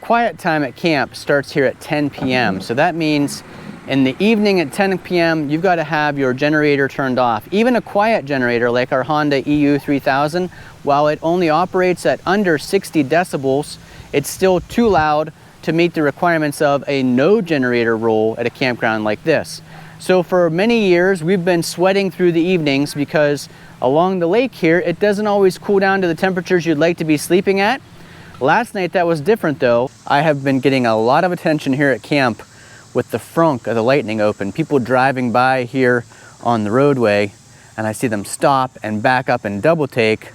quiet time at camp starts here at 10 p.m. So that means in the evening at 10 p.m. you've got to have your generator turned off. Even a quiet generator like our Honda EU3000, while it only operates at under 60 decibels, it's still too loud to meet the requirements of a no generator rule at a campground like this. So for many years we've been sweating through the evenings because along the lake here it doesn't always cool down to the temperatures you'd like to be sleeping at. Last night that was different though. I have been getting a lot of attention here at camp with the Frunk of the Lightning open. People driving by here on the roadway and I see them stop and back up and double take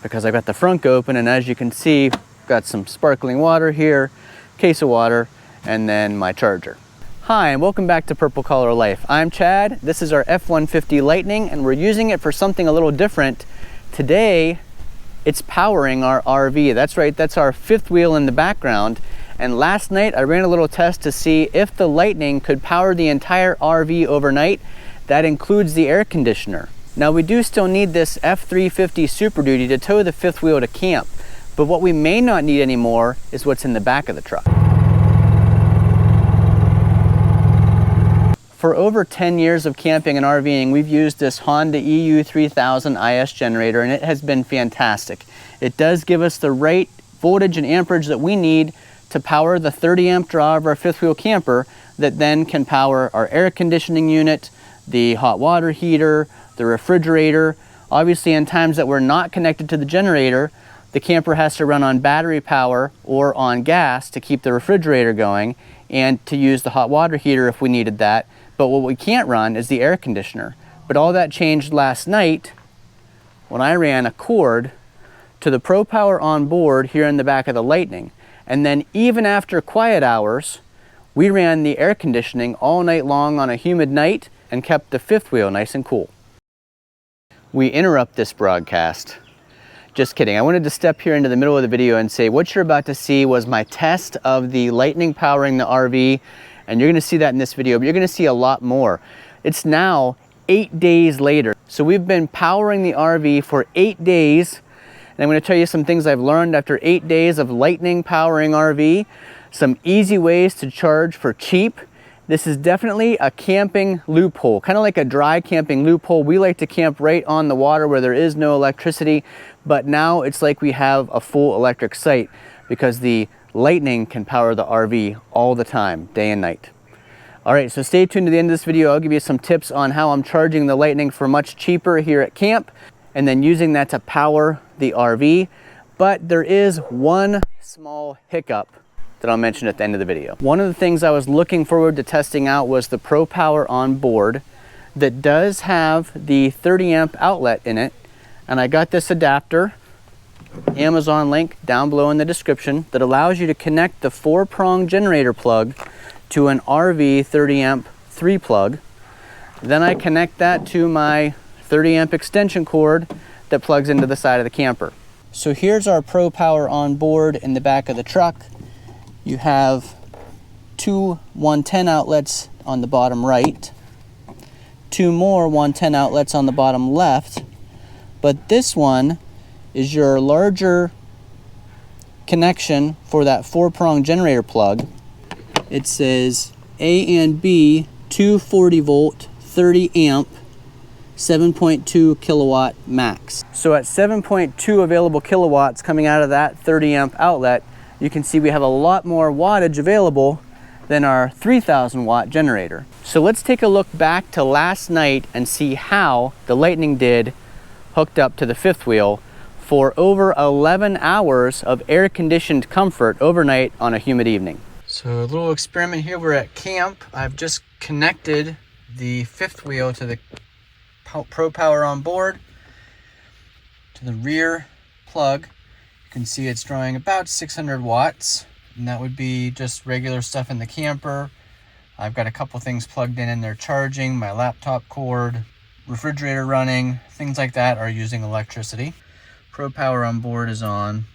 because I've got the Frunk open, and as you can see, got some sparkling water here, case of water, and then my charger. Hi, and welcome back to Purple Collar Life. I'm Chad. This is our F150 Lightning, and we're using it for something a little different. Today, it's powering our RV. That's right, that's our fifth wheel in the background. And last night, I ran a little test to see if the Lightning could power the entire RV overnight. That includes the air conditioner. Now, we do still need this F350 Super Duty to tow the fifth wheel to camp, but what we may not need anymore is what's in the back of the truck. For over 10 years of camping and RVing, we've used this Honda EU3000is generator, and it has been fantastic. It does give us the right voltage and amperage that we need to power the 30 amp draw of our fifth wheel camper that then can power our air conditioning unit, the hot water heater, the refrigerator. Obviously, in times that we're not connected to the generator, the camper has to run on battery power or on gas to keep the refrigerator going and to use the hot water heater if we needed that. But what we can't run is the air conditioner. But all that changed last night when I ran a cord to the Pro Power Onboard here in the back of the Lightning. And then even after quiet hours, we ran the air conditioning all night long on a humid night and kept the fifth wheel nice and cool. We interrupt this broadcast. Just kidding. I wanted to step here into the middle of the video and say what you're about to see was my test of the Lightning powering the RV, and you're going to see that in this video, but you're going to see a lot more. It's now 8 days later. So we've been powering the RV for 8 days. And I'm going to tell you some things I've learned after 8 days of Lightning powering RV, some easy ways to charge for cheap. This is definitely a camping loophole, kind of like a dry camping loophole. We like to camp right on the water where there is no electricity, but now it's like we have a full electric site because the Lightning can power the RV all the time, day and night. All right, so stay tuned to the end of this video. I'll give you some tips on how I'm charging the Lightning for much cheaper here at camp, and then using that to power the RV. But there is one small hiccup that I'll mention at the end of the video. One of the things I was looking forward to testing out was the Pro Power Onboard that does have the 30 amp outlet in it. And I got this adapter, Amazon link down below in the description, that allows you to connect the 4-prong generator plug to an RV 30 amp 3 plug. Then I connect that to my 30 amp extension cord that plugs into the side of the camper. So here's our Pro Power Onboard in the back of the truck. You have two 110 outlets on the bottom right, two more 110 outlets on the bottom left, but this one is your larger connection for that 4-prong generator plug. It says A and B 240 volt 30 amp 7.2 kilowatt max. So at 7.2 available kilowatts coming out of that 30 amp outlet, you can see we have a lot more wattage available than our 3000 watt generator. So let's take a look back to last night and see how the Lightning did hooked up to the fifth wheel for over 11 hours of air-conditioned comfort overnight on a humid evening. So a little experiment here. We're at camp. I've just connected the fifth wheel to the Pro Power Onboard to the rear plug. You can see it's drawing about 600 watts, and that would be just regular stuff in the camper. I've got a couple things plugged in there charging, my laptop cord, refrigerator running, things like that are using electricity. Pro Power Onboard is on.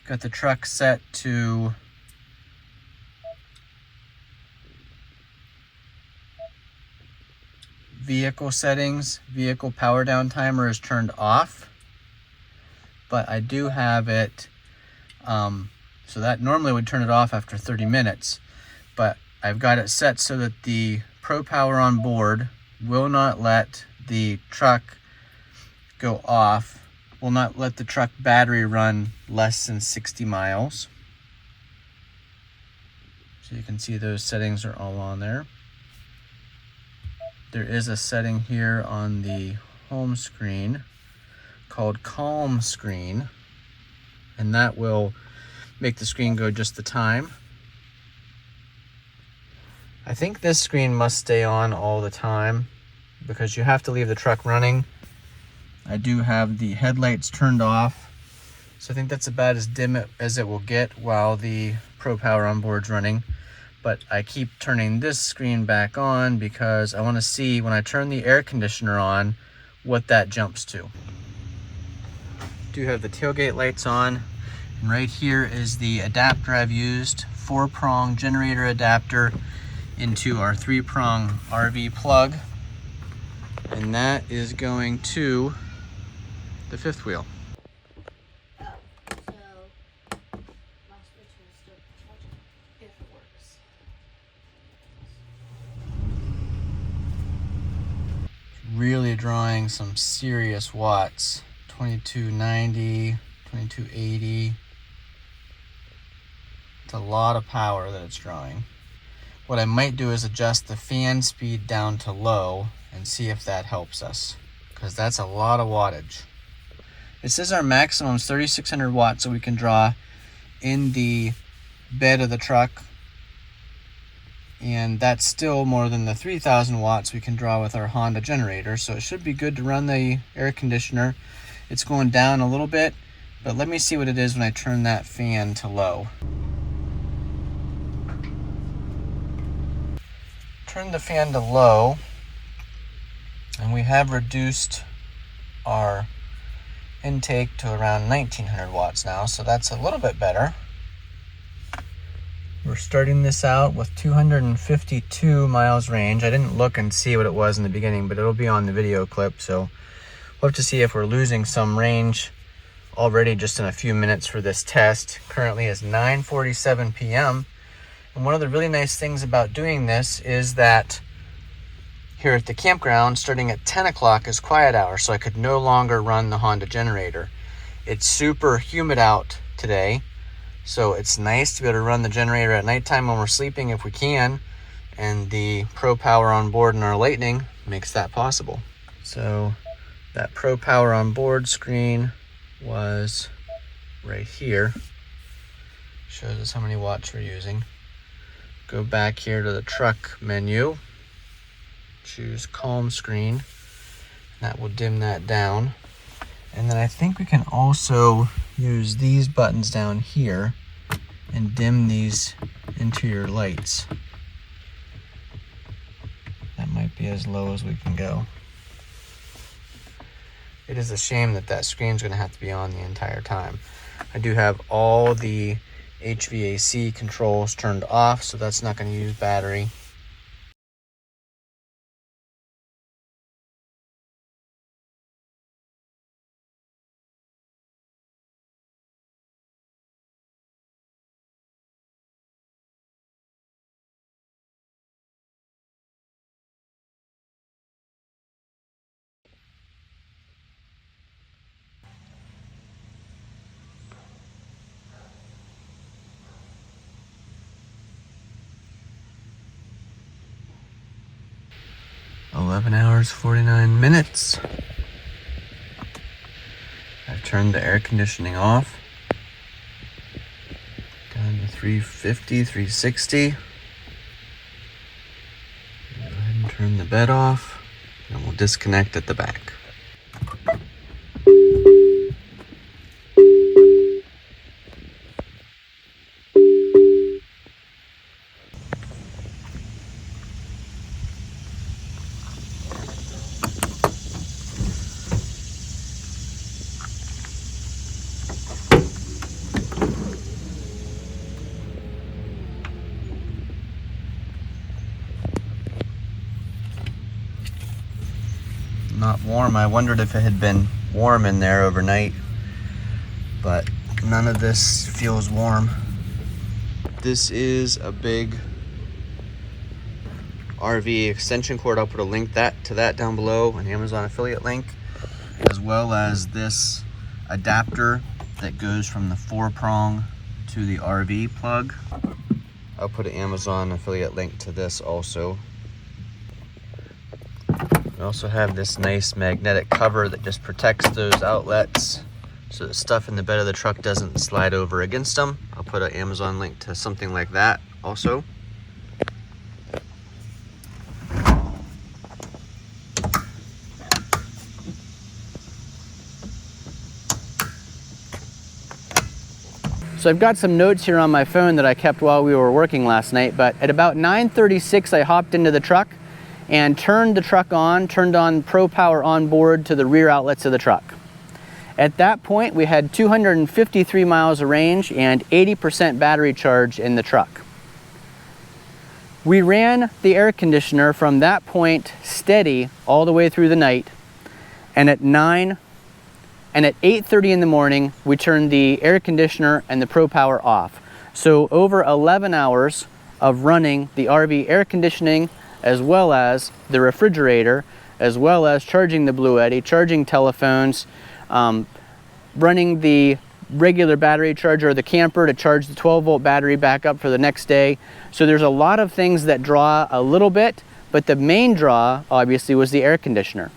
Got the truck set to vehicle settings. Vehicle power down timer is turned off, but I do have it So that normally would turn it off after 30 minutes, but I've got it set so that the Pro Power on board will not let the truck go off, will not let the truck battery run less than 60 miles. So you can see those settings are all on there. There is a setting here on the home screen called Calm Screen, and that will make the screen go just the time. I think this screen must stay on all the time because you have to leave the truck running. I do have the headlights turned off, so I think that's about as dim as it will get while the Pro Power Onboard's running. But I keep turning this screen back on because I want to see when I turn the air conditioner on what that jumps to. Do have the tailgate lights on, and right here is the adapter I've used, 4-prong generator adapter into our 3-prong RV plug, and that is going to the fifth wheel. Oh, so my switch will still charge if it works. Really drawing some serious watts. 2290, 2280. It's a lot of power that it's drawing. What I might do is adjust the fan speed down to low and see if that helps us, because that's a lot of wattage. It says our maximum is 3600 watts that we can draw in the bed of the truck, and that's still more than the 3000 watts we can draw with our Honda generator, so it should be good to run the air conditioner. It's going down a little bit, but let me see what it is when I turn that fan to low. Turn the fan to low, and we have reduced our intake to around 1900 watts now, so that's a little bit better. We're starting this out with 252 miles range. I didn't look and see what it was in the beginning, but it'll be on the video clip, so we'll have to see if we're losing some range already just in a few minutes for this test. Currently it's 9:47 p.m. And one of the really nice things about doing this is that here at the campground, starting at 10 o'clock is quiet hour, so I could no longer run the Honda generator. It's super humid out today, so it's nice to be able to run the generator at nighttime when we're sleeping if we can, and the Pro Power on board in our Lightning makes that possible. So that Pro Power on board screen was right here. Shows us how many watts we're using. Go back here to the truck menu, choose Calm Screen, that will dim that down. And then I think we can also use these buttons down here and dim these interior lights. That might be as low as we can go. It is a shame that that screen's going to have to be on the entire time. I do have all the HVAC controls turned off, so that's not going to use battery. $11 49 minutes. I've turned the air conditioning off. Down to 350, 360. Go ahead and turn the bed off, and we'll disconnect at the back. Not warm. I wondered if it had been warm in there overnight, but none of this feels warm. This is a big RV extension cord. I'll put a link to that down below, an Amazon affiliate link, as well as this adapter that goes from the 4-prong to the RV plug. I'll put an Amazon affiliate link to this also. We also have this nice magnetic cover that just protects those outlets so the stuff in the bed of the truck doesn't slide over against them. I'll put an Amazon link to something like that also. So I've got some notes here on my phone that I kept while we were working last night, but at about 9:36 I hopped into the truck and turned the truck on, turned on Pro Power Onboard to the rear outlets of the truck. At that point we had 253 miles of range and 80% battery charge in the truck. We ran the air conditioner from that point steady all the way through the night, and at 8:30 in the morning, we turned the air conditioner and the Pro Power off. So over 11 hours of running the RV air conditioning, as well as the refrigerator, as well as charging the Bluetti, charging telephones, running the regular battery charger of the camper to charge the 12-volt battery back up for the next day. So there's a lot of things that draw a little bit, but the main draw, obviously, was the air conditioner.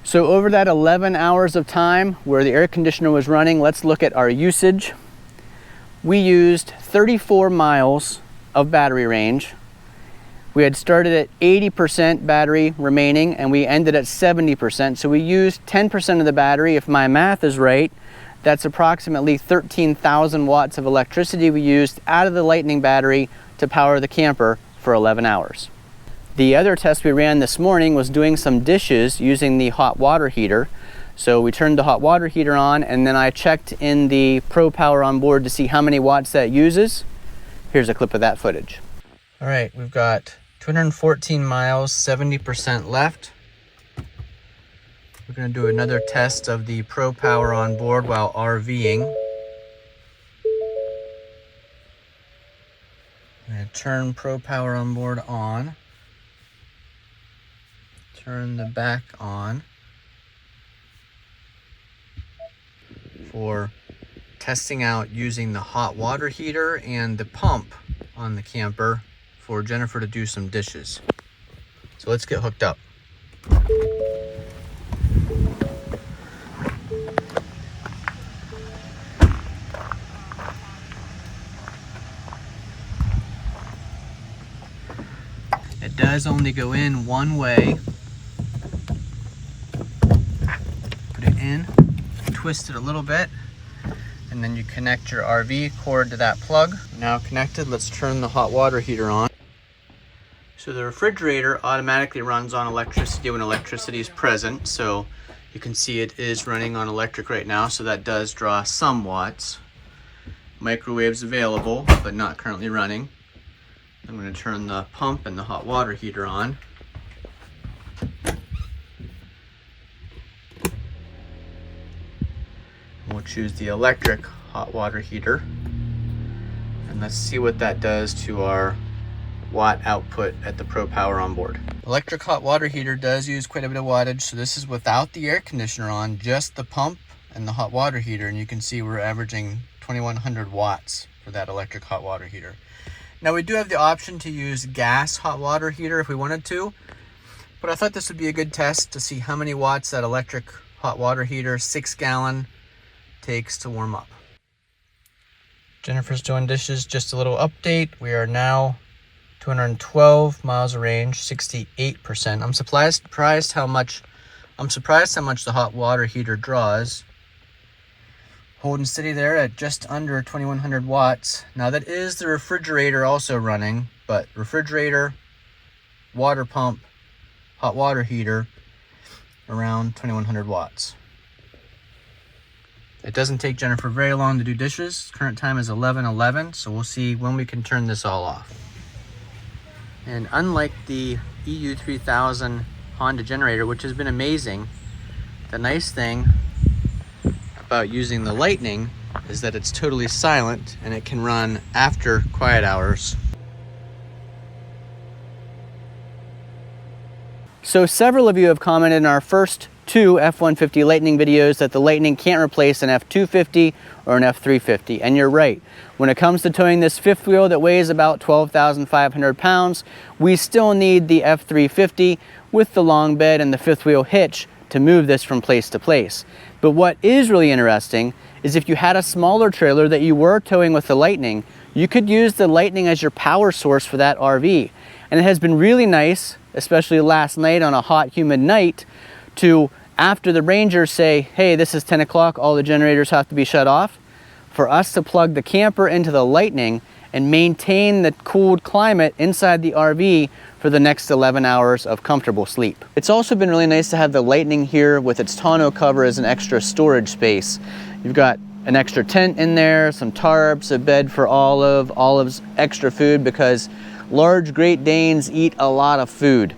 So over that 11 hours of time where the air conditioner was running, let's look at our usage. We used 34 miles of battery range. We had started at 80% battery remaining and we ended at 70%. So we used 10% of the battery. If my math is right, that's approximately 13,000 watts of electricity we used out of the Lightning battery to power the camper for 11 hours. The other test we ran this morning was doing some dishes using the hot water heater. So we turned the hot water heater on and then I checked in the Pro Power Onboard to see how many watts that uses. Here's a clip of that footage. All right, we've got 214 miles, 70% left. We're gonna do another test of the Pro Power Onboard while RVing. I'm gonna turn Pro Power Onboard on. Turn the back on for testing out using the hot water heater and the pump on the camper for Jennifer to do some dishes. So let's get hooked up. It does only go in one way. In, twist it a little bit, and then you connect your RV cord to that plug. Now connected, let's turn the hot water heater on. So the refrigerator automatically runs on electricity when electricity is present. So you can see it is running on electric right now, so that does draw some watts. Microwave's available, but not currently running. I'm going to turn the pump and the hot water heater on. We'll choose the electric hot water heater and let's see what that does to our watt output at the Pro Power Onboard. Electric hot water heater does use quite a bit of wattage, so this is without the air conditioner on, just the pump and the hot water heater, and you can see we're averaging 2100 watts for that electric hot water heater. Now we do have the option to use gas hot water heater if we wanted to, but I thought this would be a good test to see how many watts that electric hot water heater, 6-gallon, takes to warm up. Jennifer's doing dishes. Just a little update. We are now 212 miles of range, 68%. I'm surprised how much the hot water heater draws. Holding steady there at just under 2100 watts. Now that is the refrigerator also running, but refrigerator, water pump, hot water heater, around 2100 watts. It doesn't take Jennifer very long to do dishes. Current time is 11:11, so we'll see when we can turn this all off. And unlike the EU3000 Honda generator, which has been amazing, the nice thing about using the Lightning is that it's totally silent and it can run after quiet hours. So several of you have commented in our first 2 F150 Lightning videos that the Lightning can't replace an F250 or an F350, and you're right. When it comes to towing this fifth wheel that weighs about 12,500 pounds, we still need the F350 with the long bed and the fifth wheel hitch to move this from place to place. But what is really interesting is if you had a smaller trailer that you were towing with the Lightning, you could use the Lightning as your power source for that RV. And it has been really nice, especially last night on a hot, humid night, to, after the Rangers say, hey, this is 10 o'clock, all the generators have to be shut off, for us to plug the camper into the Lightning and maintain the cooled climate inside the RV for the next 11 hours of comfortable sleep. It's also been really nice to have the Lightning here with its tonneau cover as an extra storage space. You've got an extra tent in there, some tarps, a bed for Olive, Olive's extra food because large Great Danes eat a lot of food.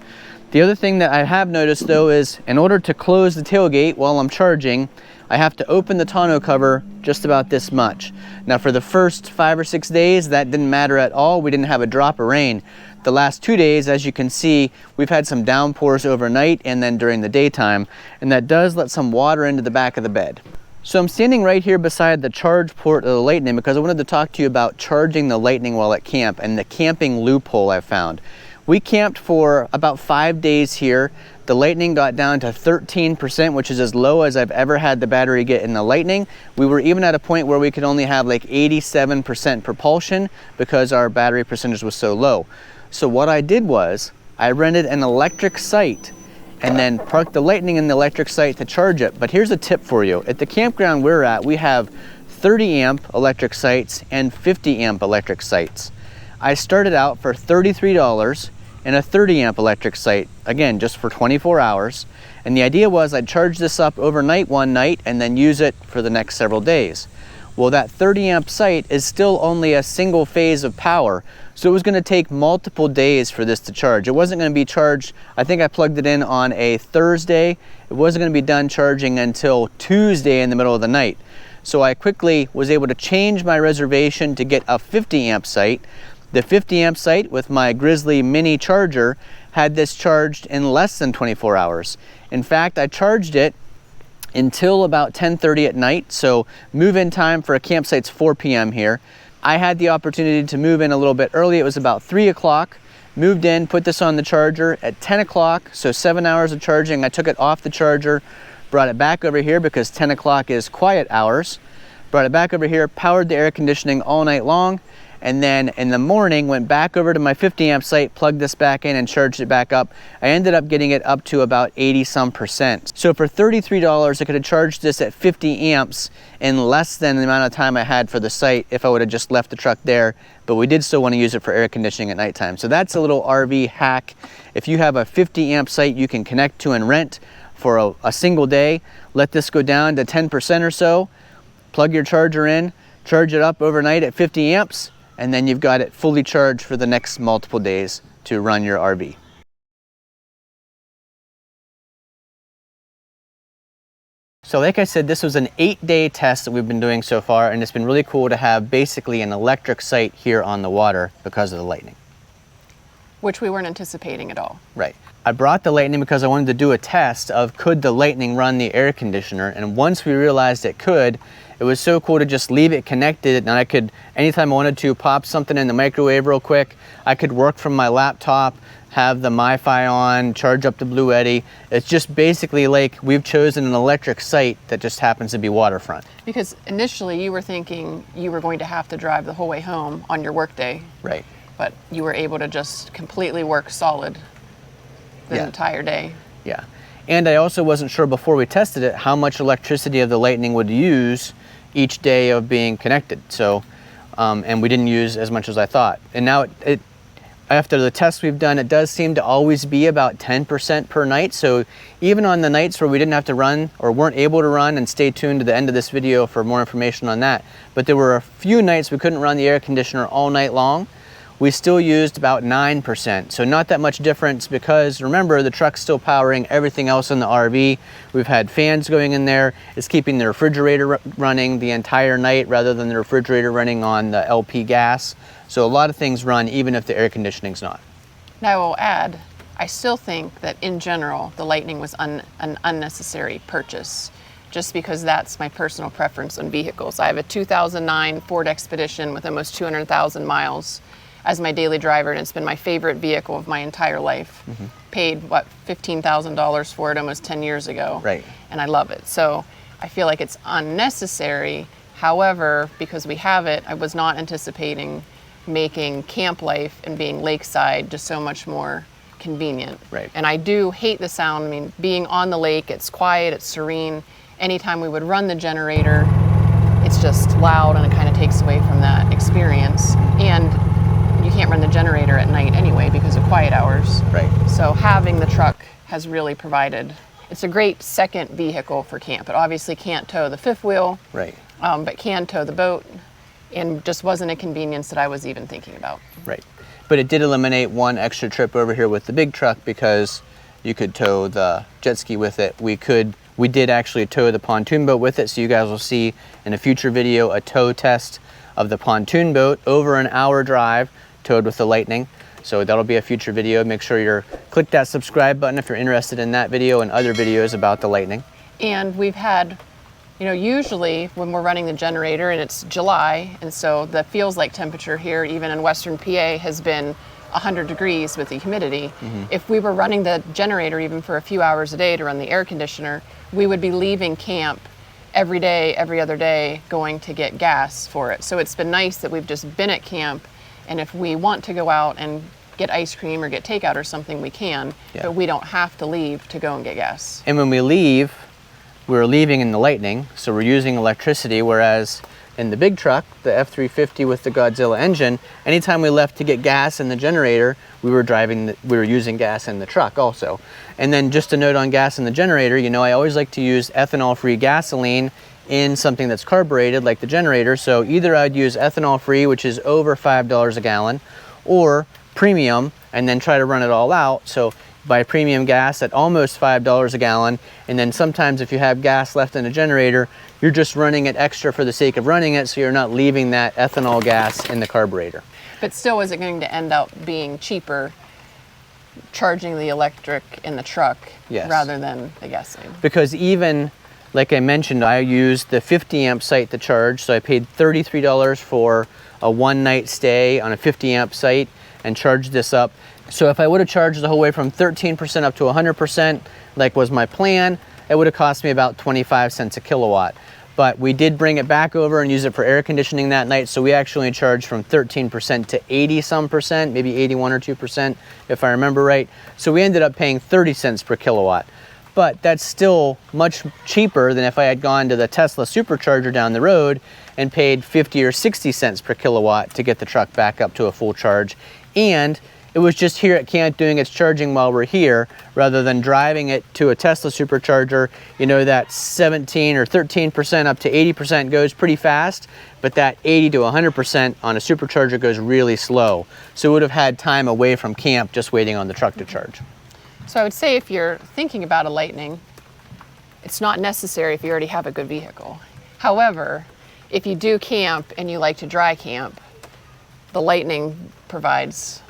The other thing that I have noticed though is in order to close the tailgate while I'm charging, I have to open the tonneau cover just about this much. Now for the first 5 or 6 days, that didn't matter at all. We didn't have a drop of rain. The last 2 days, as you can see, we've had some downpours overnight and then during the daytime, and that does let some water into the back of the bed. So I'm standing right here beside the charge port of the Lightning because I wanted to talk to you about charging the Lightning while at camp and the camping loophole I found. We camped for about 5 days here. The Lightning got down to 13%, which is as low as I've ever had the battery get in the Lightning. We were even at a point where we could only have like 87% propulsion because our battery percentage was so low. So what I did was I rented an electric site and then parked the Lightning in the electric site to charge it. But here's a tip for you. At the campground we're at, we have 30 amp electric sites and 50 amp electric sites. I started out for $33 in a 30 amp electric site, again, just for 24 hours. And the idea was I'd charge this up overnight one night and then use it for the next several days. Well, that 30 amp site is still only a single phase of power. So it was gonna take multiple days for this to charge. It wasn't gonna be charged, I think I plugged it in on a Thursday. It wasn't gonna be done charging until Tuesday in the middle of the night. So I quickly was able to change my reservation to get a 50 amp site. The 50 amp site with my Grizzly mini charger had this charged in less than 24 hours. In fact, I charged it until about 10:30 at night. So move-in time for a campsite's 4 p.m. here. I had the opportunity to move in a little bit early. It was about 3 o'clock. Moved in, put this on the charger at 10 o'clock. So 7 hours of charging. I took it off the charger, brought it back over here because 10 o'clock is quiet hours. Brought it back over here, powered the air conditioning all night long. And then in the morning, went back over to my 50 amp site, plugged this back in and charged it back up. I ended up getting it up to about 80-some%. So for $33, I could have charged this at 50 amps in less than the amount of time I had for the site if I would have just left the truck there, but we did still want to use it for air conditioning at nighttime. So that's a little RV hack. If you have a 50 amp site you can connect to and rent for a single day, let this go down to 10% or so, plug your charger in, charge it up overnight at 50 amps, and then you've got it fully charged for the next multiple days to run your RV. So like I said, this was an 8-day test that we've been doing so far, and it's been really cool to have basically an electric site here on the water because of the Lightning. Which we weren't anticipating at all. Right. I brought the Lightning because I wanted to do a test of could the Lightning run the air conditioner, and once we realized it could, it was so cool to just leave it connected, and I could, anytime I wanted to, pop something in the microwave real quick. I could work from my laptop, have the MiFi on, charge up the Bluetti. It's just basically like we've chosen an electric site that just happens to be waterfront. Because initially you were thinking you were going to have to drive the whole way home on your work day. Right. But you were able to just completely work solid the entire day. Yeah. And I also wasn't sure before we tested it how much electricity of the Lightning would use each day of being connected. So, and we didn't use as much as I thought. And now after the tests we've done, it does seem to always be about 10% per night. So even on the nights where we didn't have to run or weren't able to run, and stay tuned to the end of this video for more information on that. But there were a few nights we couldn't run the air conditioner all night long. we still used about 9%. So not that much difference, because remember, the truck's still powering everything else in the RV. We've had fans going in there. It's keeping the refrigerator running the entire night rather than the refrigerator running on the LP gas. So a lot of things run even if the air conditioning's not. Now I will add, I still think that in general, the Lightning was an unnecessary purchase, just because that's my personal preference on vehicles. I have a 2009 Ford Expedition with almost 200,000 miles as my daily driver, and it's been my favorite vehicle of my entire life. Paid, what, $15,000 for it almost 10 years ago. Right. And I love it. So I feel like it's unnecessary. However, because we have it, I was not anticipating making camp life and being lakeside just so much more convenient. Right. And I do hate the sound. I mean, being on the lake, it's quiet, it's serene. Anytime we would run the generator, it's just loud, and it kind of takes away from that experience. And you can't run the generator at night anyway because of quiet hours. Right. So having the truck has really provided, it's a great second vehicle for camp. It obviously can't tow the fifth wheel, Right. But can tow the boat, and just wasn't a convenience that I was even thinking about. Right. But it did eliminate one extra trip over here with the big truck, because you could tow the jet ski with it. We did actually tow the pontoon boat with it, so you guys will see in a future video a tow test of the pontoon boat, over an hour drive, towed with the Lightning. So that'll be a future video. Make sure you click that subscribe button if you're interested in that video and other videos about the Lightning. And we've had, usually when we're running the generator, and it's July, and so the feels like temperature here, even in Western PA, has been 100 degrees with the humidity. If we were running the generator even for a few hours a day to run the air conditioner, we would be leaving camp every day, every other day, going to get gas for it. So it's been nice that we've just been at camp, and if we want to go out and get ice cream or get takeout or something, we can, but we don't have to leave to go and get gas. And when we leave, we're leaving in the Lightning, so we're using electricity, whereas in the big truck, the F350 with the Godzilla engine, anytime we left to get gas in the generator, we were using gas in the truck also. And then just a note on gas in the generator, I always like to use ethanol-free gasoline in something that's carbureted like the generator. So either I'd use ethanol-free, which is over $5 a gallon, or premium, and then try to run it all out. So buy premium gas at almost $5 a gallon, and then sometimes if you have gas left in the generator, you're just running it extra for the sake of running it, so you're not leaving that ethanol gas in the carburetor. But still, is it going to end up being cheaper charging the electric in the truck rather than the gasoline? Because even, like I mentioned, I used the 50 amp site to charge, so I paid $33 for a one night stay on a 50 amp site and charged this up. So if I would have charged the whole way from 13% up to 100%, like was my plan, it would have cost me about 25 cents a kilowatt. But we did bring it back over and use it for air conditioning that night, so we actually charged from 13% to 80 some percent, maybe 81 or 2% if I remember right. So we ended up paying 30 cents per kilowatt. But that's still much cheaper than if I had gone to the Tesla Supercharger down the road and paid 50 or 60 cents per kilowatt to get the truck back up to a full charge. And it was just here at camp doing its charging while we're here, rather than driving it to a Tesla Supercharger. That 17 or 13% up to 80% goes pretty fast, but that 80 to 100% on a Supercharger goes really slow. So we would have had time away from camp just waiting on the truck to charge. So I would say if you're thinking about a Lightning, it's not necessary if you already have a good vehicle. However, if you do camp and you like to dry camp, the Lightning provides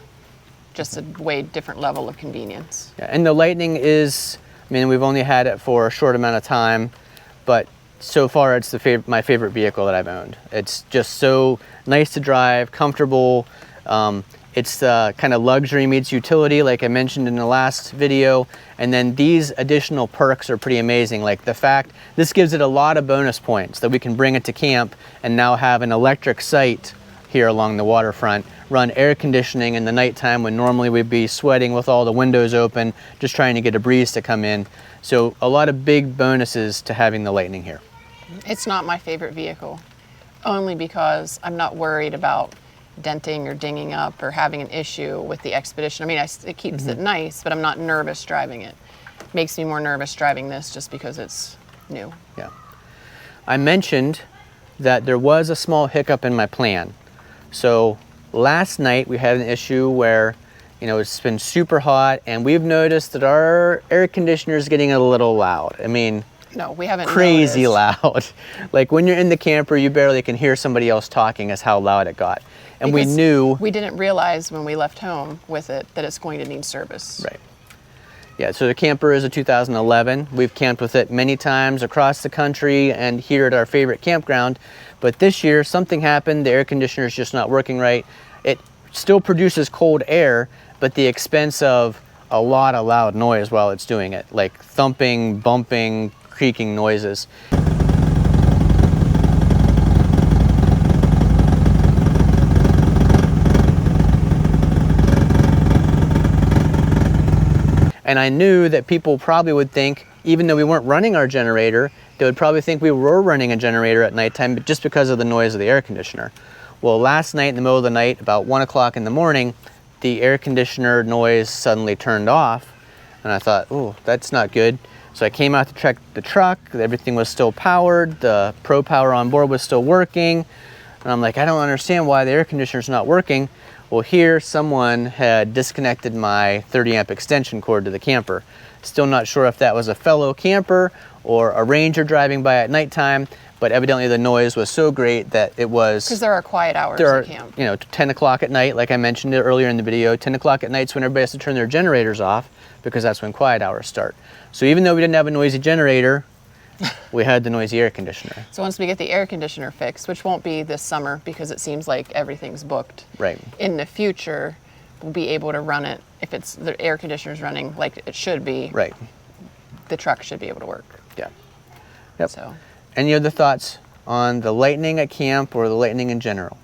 just a way different level of convenience. Yeah, and the Lightning is, we've only had it for a short amount of time, but so far it's my favorite vehicle that I've owned. It's just so nice to drive, comfortable. It's the kind of luxury meets utility, like I mentioned in the last video. And then these additional perks are pretty amazing. Like the fact, this gives it a lot of bonus points that we can bring it to camp and now have an electric site here along the waterfront, run air conditioning in the nighttime when normally we'd be sweating with all the windows open, just trying to get a breeze to come in. So a lot of big bonuses to having the Lightning here. It's not my favorite vehicle, only because I'm not worried about denting or dinging up or having an issue with the Expedition. It keeps it nice, but I'm not nervous driving it. Makes me more nervous driving this just because it's new. Yeah. I mentioned that there was a small hiccup in my plan. So last night we had an issue where, you know, it's been super hot, and we've noticed that our air conditioner is getting a little loud. I mean, No, we haven't crazy noticed. loud. Like when you're in the camper, you barely can hear somebody else talking as how loud it got. And Because we knew. we didn't realize when we left home with it that it's going to need service. Right. Yeah, so the camper is a 2011. We've camped with it many times across the country and here at our favorite campground. But this year, something happened. The air conditioner is just not working right. It still produces cold air, but the expense of a lot of loud noise while it's doing it, like thumping, bumping, creaking noises. And I knew that people probably would think, even though we weren't running our generator, they would probably think we were running a generator at nighttime, but just because of the noise of the air conditioner. Well, last night in the middle of the night, about 1 o'clock in the morning, the air conditioner noise suddenly turned off. And I thought, oh, that's not good. So I came out to check the truck. Everything was still powered. The Pro Power on board was still working. And I'm like, I don't understand why the air conditioner's not working. Well, here someone had disconnected my 30 amp extension cord to the camper. Still not sure if that was a fellow camper or a ranger driving by at nighttime, but evidently the noise was so great that it was... Because there are quiet hours There are, at camp. you know, 10 o'clock at night, like I mentioned it earlier in the video, 10 o'clock at night is when everybody has to turn their generators off because that's when quiet hours start. So even though we didn't have a noisy generator, we had the noisy air conditioner. So once we get the air conditioner fixed, which won't be this summer because it seems like everything's booked. Right. In the future, we'll be able to run it if it's the air conditioner's running like it should be. Right. The truck should be able to work. Yeah. Yep. So Any other thoughts on the Lightning at camp or the Lightning in general?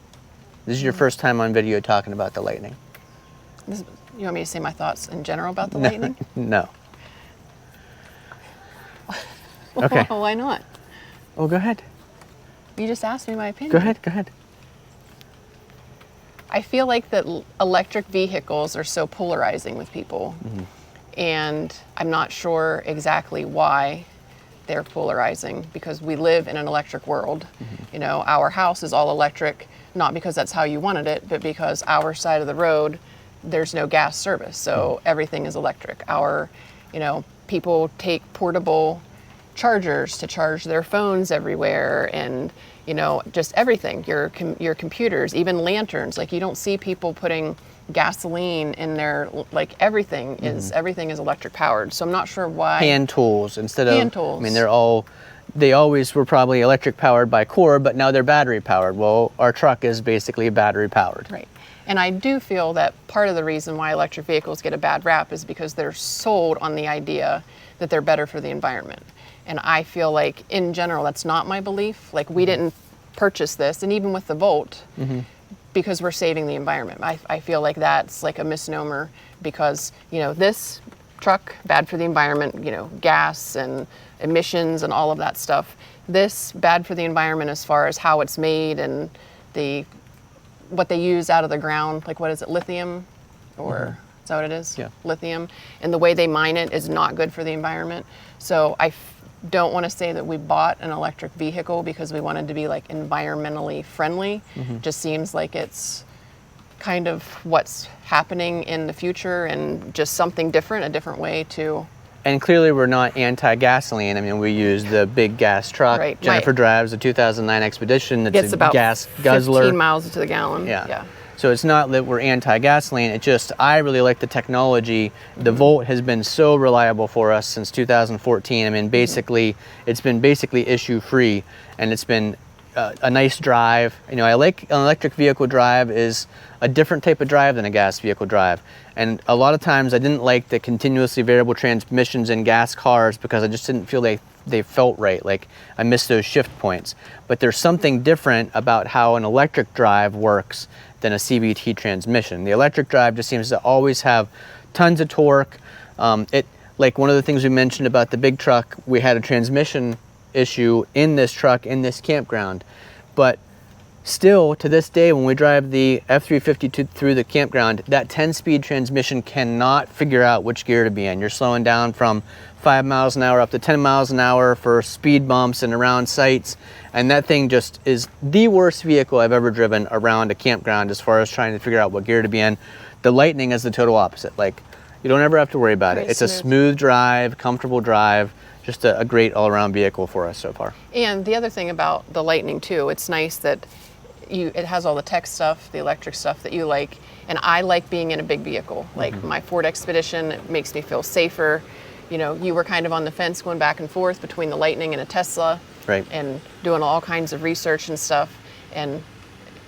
This is your first time on video talking about the Lightning. you want me to say my thoughts in general about the Lightning? No. Okay. Well, why not? Oh, go ahead. You just asked me my opinion. Go ahead. Go ahead. I feel like that electric vehicles are so polarizing with people. Mm-hmm. And I'm not sure exactly why they're polarizing because we live in an electric world. Mm-hmm. You know, our house is all electric, not because that's how you wanted it, but because our side of the road, there's no gas service. So everything is electric. Our, you know, people take portable chargers to charge their phones everywhere and, you know, just everything, your computers, even lanterns. Like you don't see people putting gasoline in their, like everything is electric powered. So I'm not sure why. Hand tools instead of, Hand tools. I mean, they always were probably electric powered by core, but now they're battery powered. Well, our truck is basically battery powered. Right. And I do feel that part of the reason why electric vehicles get a bad rap is because they're sold on the idea that they're better for the environment. And I feel like in general, that's not my belief. Like we didn't purchase this, and even with the Volt, because we're saving the environment. I feel like that's like a misnomer because, you know, this truck, bad for the environment, you know, gas and emissions and all of that stuff. This, bad for the environment as far as how it's made and what they use out of the ground. Like what is it, lithium? Or is that what it is? Yeah. Lithium. And the way they mine it is not good for the environment. So I don't want to say that we bought an electric vehicle because we wanted to be like environmentally friendly. Just seems like it's kind of what's happening in the future and just something different, a different way to. And clearly we're not anti-gasoline. I mean, we use the big gas truck. Right. Jennifer drives a 2009 Expedition. It's Gets a about gas guzzler. 15 miles to the gallon. Yeah. So it's not that we're anti-gasoline, it just, I really like the technology. The Volt has been so reliable for us since 2014. I mean, basically, it's been basically issue-free, and it's been a nice drive. You know, I like an electric vehicle drive is a different type of drive than a gas vehicle drive. And a lot of times I didn't like the continuously variable transmissions in gas cars because I just didn't feel they felt right. Like I missed those shift points. But there's something different about how an electric drive works than a CVT transmission. The electric drive just seems to always have tons of torque. Like one of the things we mentioned about the big truck, we had a transmission issue in this truck, in this campground. But still, to this day, when we drive the F350 through the campground, that 10-speed transmission cannot figure out which gear to be in. You're slowing down from 5 miles an hour up to 10 miles an hour for speed bumps and around sites, And that thing just is the worst vehicle I've ever driven around a campground as far as trying to figure out what gear to be in. The Lightning is the total opposite. Like, you don't ever have to worry about it. It's a smooth drive, comfortable drive, just a great all-around vehicle for us so far. And the other thing about the Lightning too, it's nice that it has all the tech stuff, the electric stuff that you like, and I like being in a big vehicle. Like my Ford Expedition, it makes me feel safer. You know, you were kind of on the fence going back and forth between the Lightning and a Tesla. Right. And doing all kinds of research and stuff. And,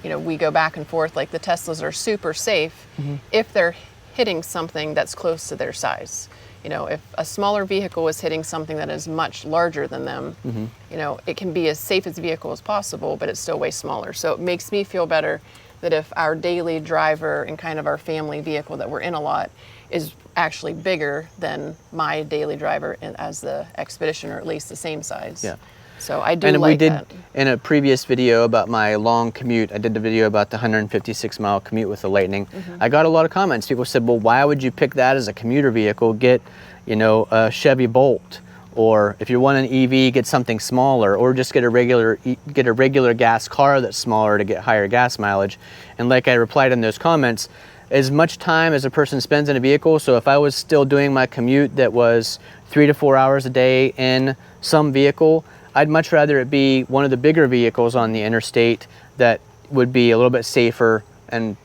you know, we go back and forth. Like the Teslas are super safe if they're hitting something that's close to their size. You know, if a smaller vehicle is hitting something that is much larger than them, you know, it can be as safe as a vehicle as possible, but it's still way smaller. So it makes me feel better that if our daily driver and kind of our family vehicle that we're in a lot is actually bigger than my daily driver as the Expedition, or at least the same size. Yeah. So I do like that. And we did, in a previous video about my long commute, I did the video about the 156-mile commute with the Lightning. I got a lot of comments. People said, well, why would you pick that as a commuter vehicle? Get, you know, a Chevy Bolt. Or if you want an EV, get something smaller, or just get a regular gas car that's smaller to get higher gas mileage. And like I replied in those comments, as much time as a person spends in a vehicle, so if I was still doing my commute that was 3 to 4 hours a day in some vehicle, I'd much rather it be one of the bigger vehicles on the interstate that would be a little bit safer. And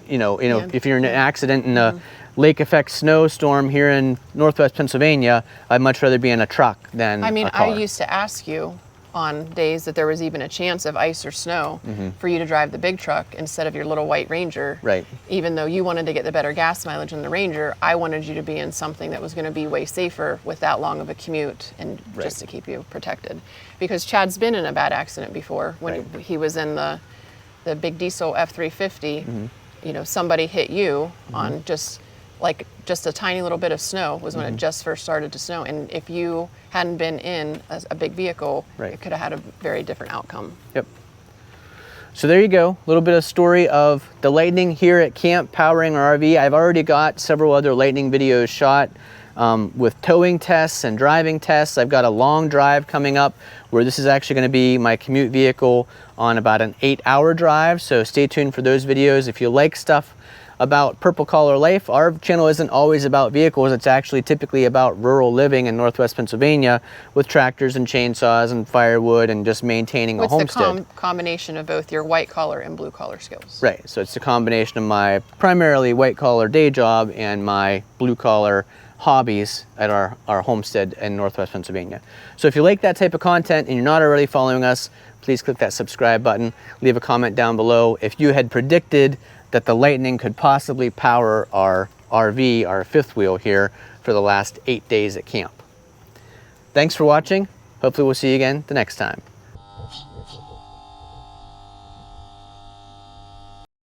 you know, if you're in an accident in a lake effect snowstorm here in Northwest Pennsylvania, I'd much rather be in a truck than a car. I used to ask you on days that there was even a chance of ice or snow for you to drive the big truck instead of your little white Ranger. Right. Even though you wanted to get the better gas mileage in the Ranger, I wanted you to be in something that was going to be way safer with that long of a commute, and just to keep you protected. Because Chad's been in a bad accident before when he was in the big diesel F350. You know, somebody hit you on just a tiny little bit of snow was when it just first started to snow. And if you hadn't been in a big vehicle, it could have had a very different outcome. Yep. So there you go, a little bit of story of the Lightning here at camp powering our RV. I've already got several other Lightning videos shot with towing tests and driving tests. I've got a long drive coming up where this is actually going to be my commute vehicle on about an 8-hour drive. So stay tuned for those videos. If you like stuff about purple collar life, our channel isn't always about vehicles. It's actually typically about rural living in Northwest Pennsylvania with tractors and chainsaws and firewood and just maintaining a homestead. It's the combination of both your white collar and blue collar skills. Right, so it's a combination of my primarily white collar day job and my blue collar hobbies at our homestead in Northwest Pennsylvania. So if you like that type of content and you're not already following us, please click that subscribe button. Leave a comment down below if you had predicted that the Lightning could possibly power our RV, our fifth wheel here, for the last 8 days at camp. Thanks for watching. Hopefully we'll see you again the next time.